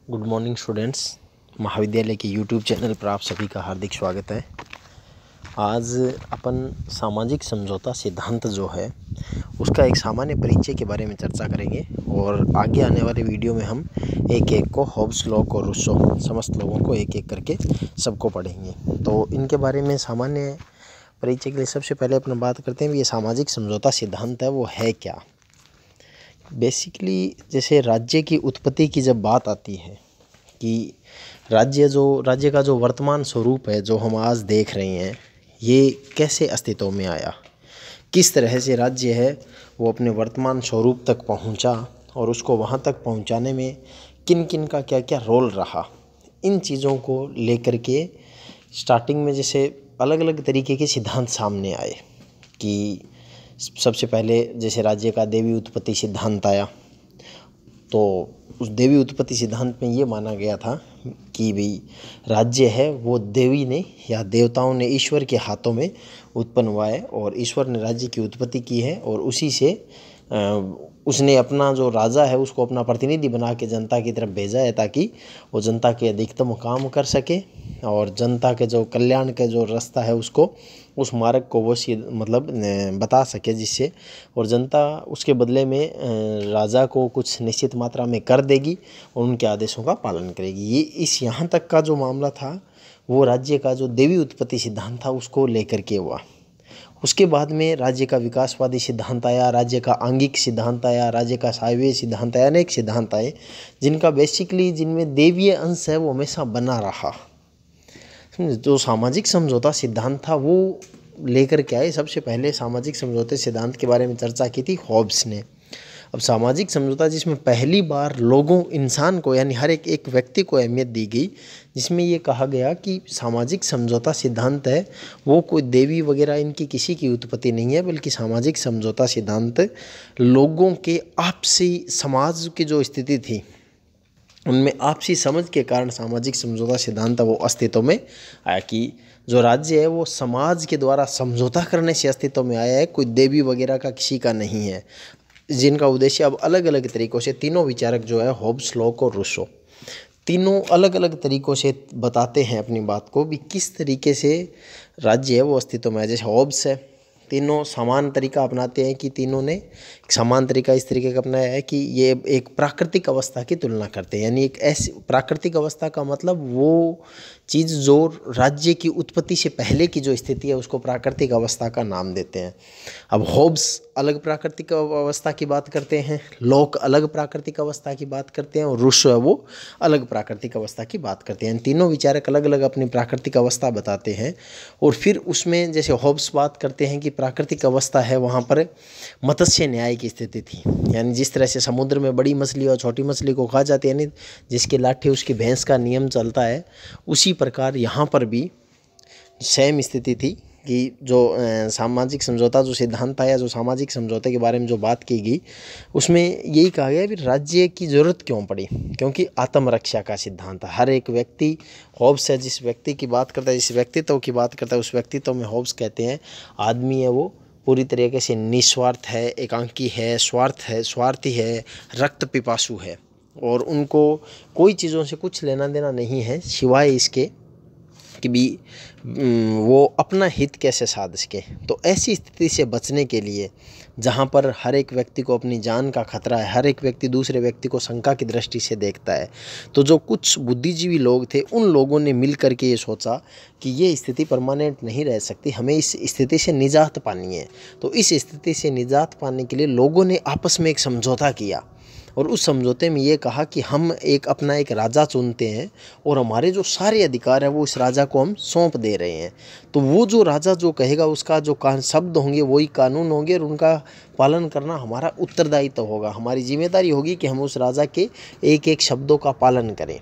Good morning students. महाविद्यालय के YouTube channel पर आप सभी का हार्दिक स्वागत है। आज अपन सामाजिक समझौता सिद्धांत जो है उसका एक सामान्य परिचय के बारे में चर्चा करेंगे और आगे आने वाले वीडियो में हम एक एक को हॉब्स, लॉक और रूसो समस्त लोगों को एक एक करके सबको पढ़ेंगे। तो इनके बारे में सामान्य परिचय के लिए सबसे पहले अपन बात करते हैं ये सामाजिक समझौता सिद्धांत है वो है क्या। बेसिकली जैसे राज्य की उत्पत्ति की जब बात आती है कि राज्य का जो वर्तमान स्वरूप है जो हम आज देख रहे हैं ये कैसे अस्तित्व में आया, किस तरह से राज्य है वो अपने वर्तमान स्वरूप तक पहुंचा और उसको वहां तक पहुंचाने में किन किन का क्या क्या रोल रहा, इन चीज़ों को लेकर के स्टार्टिंग में जैसे अलग अलग तरीके के सिद्धांत सामने आए कि सबसे पहले जैसे राज्य का देवी उत्पत्ति सिद्धांत आया। तो उस देवी उत्पत्ति सिद्धांत में ये माना गया था कि भाई राज्य है वो देवी ने या देवताओं ने ईश्वर के हाथों में उत्पन्न हुआ है और ईश्वर ने राज्य की उत्पत्ति की है और उसी से उसने अपना जो राजा है उसको अपना प्रतिनिधि बना के जनता की तरफ भेजा है ताकि वो जनता के अधिकतम काम कर सके और जनता के जो कल्याण का जो रास्ता है उसको उस मार्ग को वो मतलब बता सके जिससे और जनता उसके बदले में राजा को कुछ निश्चित मात्रा में कर देगी और उनके आदेशों का पालन करेगी। ये इस यहाँ तक का जो मामला था वो राज्य का जो देवी उत्पत्ति सिद्धांत था उसको लेकर के हुआ। उसके बाद में राज्य का विकासवादी सिद्धांत आया, राज्य का आंगिक सिद्धांत आया, राज्य का सायवीय सिद्धांत आया, अनेक सिद्धांत आए जिनका बेसिकली जिनमें देवीय अंश है वो हमेशा बना रहा। जो सामाजिक समझौता सिद्धांत था वो लेकर के आए। सबसे पहले सामाजिक समझौते सिद्धांत के बारे में चर्चा की थी हॉब्स ने। अब सामाजिक समझौता जिसमें पहली बार लोगों इंसान को यानी हर एक व्यक्ति को अहमियत दी गई, जिसमें ये कहा गया कि सामाजिक समझौता सिद्धांत है वो कोई देवी वगैरह इनकी किसी की उत्पत्ति नहीं है, बल्कि सामाजिक समझौता सिद्धांत लोगों के आपसी समाज की जो स्थिति थी उनमें आपसी समझ के कारण सामाजिक समझौता सिद्धांत वो अस्तित्व में आया कि जो राज्य है वो समाज के द्वारा समझौता करने से अस्तित्व में आया है, कोई देवी वगैरह का किसी का नहीं है। जिनका उद्देश्य अब अलग अलग तरीक़ों से तीनों विचारक जो है हॉब्स, लॉक और रूसो तीनों अलग अलग तरीक़ों से बताते हैं अपनी बात को भी किस तरीके से राज्य है वो अस्तित्व में है। जैसे हॉब्स है तीनों समान तरीका अपनाते हैं कि तीनों ने एक समान तरीका इस तरीके का अपनाया है कि ये एक प्राकृतिक अवस्था की तुलना करते हैं, यानी एक ऐसी प्राकृतिक अवस्था का मतलब वो चीज़ जो राज्य की उत्पत्ति से पहले की जो स्थिति है उसको प्राकृतिक अवस्था का नाम देते हैं। अब हॉब्स अलग प्राकृतिक अवस्था की बात करते हैं, लॉक अलग प्राकृतिक अवस्था की बात करते हैं और रूसो है वो अलग प्राकृतिक अवस्था की बात करते हैं। तीनों विचारक अलग अलग अपनी प्राकृतिक अवस्था बताते हैं और फिर उसमें जैसे हॉब्स बात करते हैं कि प्राकृतिक अवस्था है वहाँ पर मत्स्य न्याय की स्थिति थी, यानी जिस तरह से समुद्र में बड़ी मछली और छोटी मछली को खा जाती है, यानी जिसकी लाठी उसकी भैंस का नियम चलता है, उसी प्रकार यहाँ पर भी सेम स्थिति थी कि जो सामाजिक समझौता जो सिद्धांत आया, जो सामाजिक समझौते के बारे में जो बात की गई उसमें यही कहा गया कि राज्य की ज़रूरत क्यों पड़ी, क्योंकि आत्मरक्षा का सिद्धांत है। हर एक व्यक्ति हॉब्स है जिस व्यक्ति की बात करता है, जिस व्यक्तित्व की बात करता है उस व्यक्तित्व में हॉब्स कहते हैं आदमी है वो पूरी तरीके से निस्वार्थ है, एकांकी है, स्वार्थी है, रक्त पिपासु है और उनको कोई चीज़ों से कुछ लेना देना नहीं है सिवाय इसके कि भी वो अपना हित कैसे साध सके। तो ऐसी स्थिति से बचने के लिए जहाँ पर हर एक व्यक्ति को अपनी जान का खतरा है, हर एक व्यक्ति दूसरे व्यक्ति को शंका की दृष्टि से देखता है, तो जो कुछ बुद्धिजीवी लोग थे उन लोगों ने मिल करके ये सोचा कि ये स्थिति परमानेंट नहीं रह सकती, हमें इस स्थिति से निजात पानी है। तो इस स्थिति से निजात पाने के लिए लोगों ने आपस में एक समझौता किया और उस समझौते में ये कहा कि हम अपना एक राजा चुनते हैं और हमारे जो सारे अधिकार है वो इस राजा को हम सौंप दे रहे हैं। तो वो जो राजा जो कहेगा उसका जो शब्द होंगे वही कानून होंगे और उनका पालन करना हमारा उत्तरदायित्व होगा, हमारी जिम्मेदारी होगी कि हम उस राजा के एक एक शब्दों का पालन करें।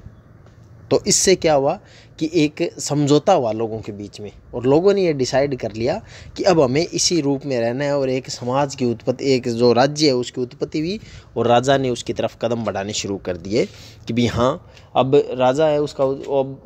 तो इससे क्या हुआ कि एक समझौता हुआ लोगों के बीच में और लोगों ने ये डिसाइड कर लिया कि अब हमें इसी रूप में रहना है और एक समाज की उत्पत्ति, एक जो राज्य है उसकी उत्पत्ति हुई और राजा ने उसकी तरफ कदम बढ़ाने शुरू कर दिए कि भी हाँ अब राजा है उसका अब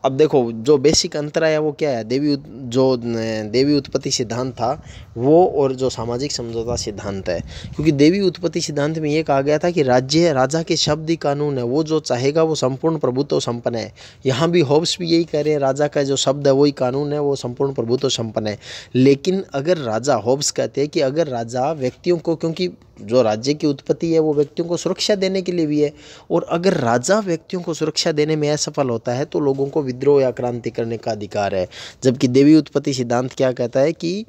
अब देखो जो बेसिक अंतर है वो क्या है, देवी उत्पत्ति सिद्धांत था वो, और जो सामाजिक समझौता सिद्धांत है। क्योंकि देवी उत्पत्ति सिद्धांत में ये कहा गया था कि राज्य राजा के शब्द कानून है, वो जो चाहेगा वो संपूर्ण प्रभुत्व संपन्न है। यहाँ भी होब्स भी यही कह रहे हैं, राजा का जो शब्द है वही कानून है, वो संपूर्ण प्रभुत्व संपन्न है। लेकिन अगर राजा, होब्स कहते हैं कि अगर राजा व्यक्तियों को, क्योंकि जो राज्य की उत्पत्ति है वो व्यक्तियों को सुरक्षा देने के लिए भी है, और अगर राजा व्यक्तियों को सुरक्षा देने में असफल होता है तो लोगों को विद्रोह या क्रांति करने का अधिकार है। जबकि देवी उत्पत्ति सिद्धांत क्या कहता है कि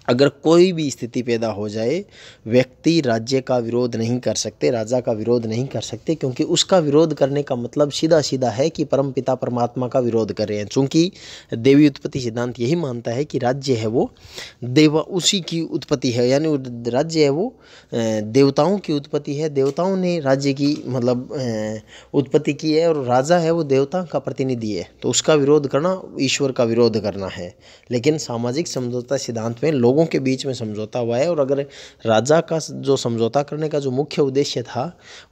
अगर कोई भी स्थिति पैदा हो जाए, व्यक्ति राज्य का विरोध नहीं कर सकते, राजा का विरोध नहीं कर सकते, क्योंकि उसका विरोध करने का मतलब सीधा सीधा है कि परमपिता परमात्मा का विरोध कर रहे हैं। चूँकि देवी उत्पत्ति सिद्धांत यही मानता है कि राज्य है वो उसी की उत्पत्ति है, यानी राज्य है वो देवताओं की उत्पत्ति है, देवताओं ने राज्य की उत्पत्ति की है, और राजा है वो देवता का प्रतिनिधि है, तो उसका विरोध करना ईश्वर का विरोध करना है। लेकिन सामाजिक समझौता सिद्धांत में लोगों के बीच में समझौता हुआ है, और अगर राजा का जो समझौता करने का जो मुख्य उद्देश्य था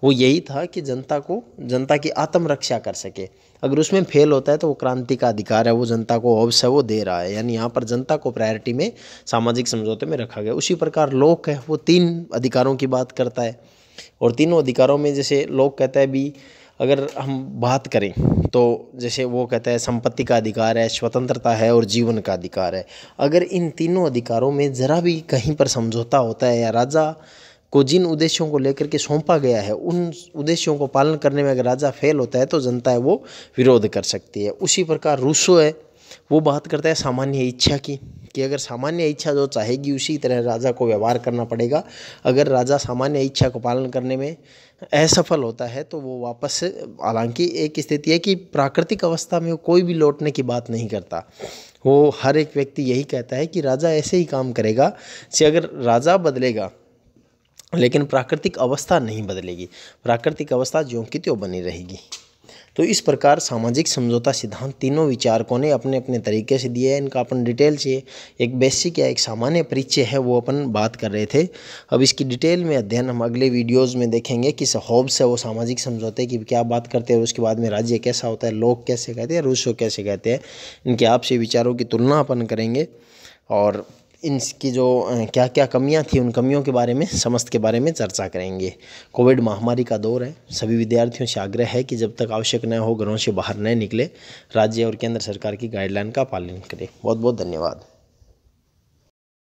वो यही था कि जनता की आत्मरक्षा कर सके। अगर उसमें फेल होता है तो वो क्रांति का अधिकार है, वो जनता को अवश्य वो दे रहा है, यानी यहाँ पर जनता को प्रायोरिटी में सामाजिक समझौते में रखा गया। उसी प्रकार लोक है वो 3 अधिकारों की बात करता है, और तीनों अधिकारों में जैसे लोक कहता है भी, अगर हम बात करें तो जैसे वो कहता है संपत्ति का अधिकार है, स्वतंत्रता है और जीवन का अधिकार है। अगर इन तीनों अधिकारों में ज़रा भी कहीं पर समझौता होता है, या राजा को जिन उद्देश्यों को लेकर के सौंपा गया है उन उद्देश्यों को पालन करने में अगर राजा फेल होता है तो जनता है वो विरोध कर सकती है। उसी प्रकार रूसो है वो बात करता है सामान्य इच्छा की, कि अगर सामान्य इच्छा जो चाहेगी उसी तरह राजा को व्यवहार करना पड़ेगा। अगर राजा सामान्य इच्छा को पालन करने में असफल होता है तो वो वापस, हालांकि एक स्थिति है कि प्राकृतिक अवस्था में कोई भी लौटने की बात नहीं करता, वो हर एक व्यक्ति यही कहता है कि राजा ऐसे ही काम करेगा। से अगर राजा बदलेगा लेकिन प्राकृतिक अवस्था नहीं बदलेगी, प्राकृतिक अवस्था ज्यों की त्यों बनी रहेगी। तो इस प्रकार सामाजिक समझौता सिद्धांत तीनों विचारकों ने अपने अपने तरीके से दिए है। इनका अपन डिटेल से एक बेसिक या एक सामान्य परिचय है वो अपन बात कर रहे थे। अब इसकी डिटेल में अध्ययन हम अगले वीडियोस में देखेंगे कि होब्स है वो सामाजिक समझौते की क्या बात करते हैं, उसके बाद में राज्य कैसा होता है, लोक कैसे कहते हैं, रूसो कैसे कहते हैं, इनके आपसी विचारों की तुलना अपन करेंगे, और इनकी जो क्या क्या कमियां थी उन कमियों के बारे में, समस्त के बारे में चर्चा करेंगे। कोविड महामारी का दौर है, सभी विद्यार्थियों से आग्रह है कि जब तक आवश्यक न हो घरों से बाहर न निकले, राज्य और केंद्र सरकार की गाइडलाइन का पालन करें। बहुत बहुत धन्यवाद।